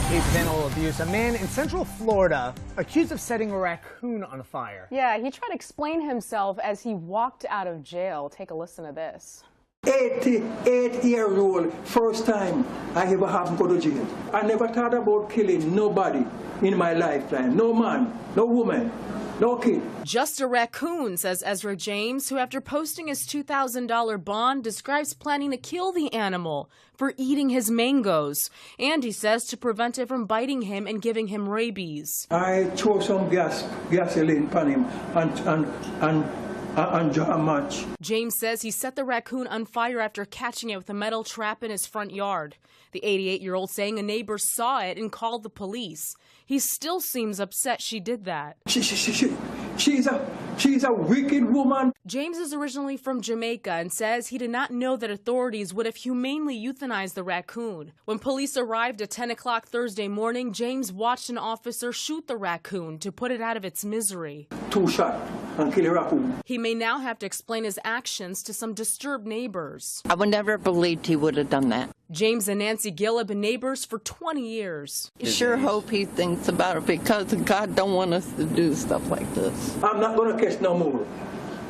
Case of animal abuse. A man in Central Florida accused of setting a raccoon on fire. Yeah, he tried to explain himself as he walked out of jail. Take a listen to this. 88-year-old, first time I ever have to go to jail. I never thought about killing nobody in my lifetime. No man, no woman, no kid. Just a raccoon, says Ezra James, who after posting his $2,000 bond describes planning to kill the animal for eating his mangoes. And he says to prevent it from biting him and giving him rabies. I throw some gasoline on him and draw a match. James says he set the raccoon on fire after catching it with a metal trap in his front yard. The 88-year-old saying a neighbor saw it and called the police. He still seems upset she did that. She's a wicked woman. James is originally from Jamaica and says he did not know that authorities would have humanely euthanized the raccoon. When police arrived at 10 o'clock Thursday morning, James watched an officer shoot the raccoon to put it out of its misery. 2 shots and kill a raccoon. He may now have to explain his actions to some disturbed neighbors. I would never have believed he would have done that. James and Nancy Gill have been neighbors for 20 years. I sure hope he thinks about it, because God don't want us to do stuff like this. I'm not going to catch no more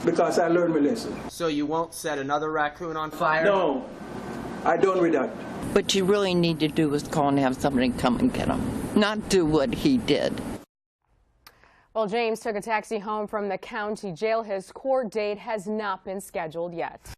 because I learned my lesson. So you won't set another raccoon on fire? No, I done with that. What you really need to do is call and have somebody come and get him, not do what he did. Well, James took a taxi home from the county jail. His court date has not been scheduled yet.